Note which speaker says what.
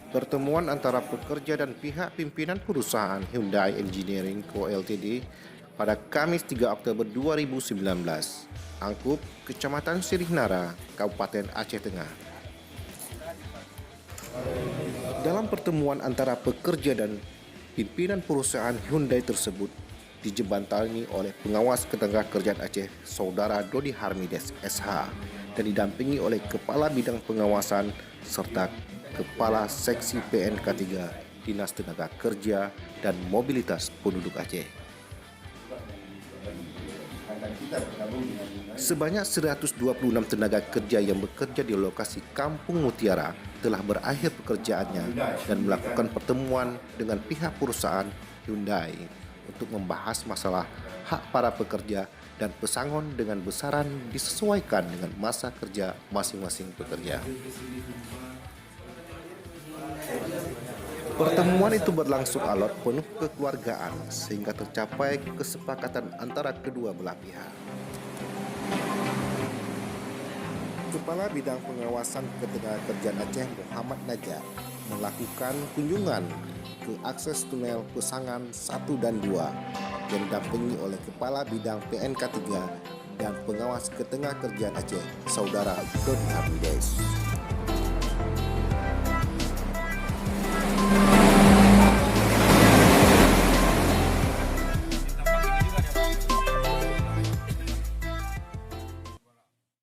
Speaker 1: Pertemuan antara pekerja dan pihak pimpinan perusahaan Hyundai Engineering Co. Ltd. pada Kamis 3 Oktober 2019, Angkup, Kecamatan Sirihnara, Kabupaten Aceh Tengah. Dalam pertemuan antara pekerja dan pimpinan perusahaan Hyundai tersebut dijembatani oleh pengawas ketenagakerjaan Aceh, Saudara Dodi Harmides SH, dan didampingi oleh Kepala Bidang Pengawasan serta Kepala Seksi PNK 3 Dinas Tenaga Kerja dan Mobilitas Penduduk Aceh. Sebanyak 126 tenaga kerja yang bekerja di lokasi Kampung Mutiara telah berakhir pekerjaannya dan melakukan pertemuan dengan pihak perusahaan Hyundai untuk membahas masalah hak para pekerja dan pesangon dengan besaran disesuaikan dengan masa kerja masing-masing pekerja. Pertemuan itu berlangsung alot penuh kekeluargaan sehingga tercapai kesepakatan antara kedua belah pihak. Kepala Bidang Pengawasan Ketenagakerjaan Aceh Muhammad Najar melakukan kunjungan ke akses tunel Pesangan 1 dan 2 yang didampingi oleh Kepala Bidang PNK 3 dan Pengawas Ketenagakerjaan Aceh, Saudara Dodi Harmides.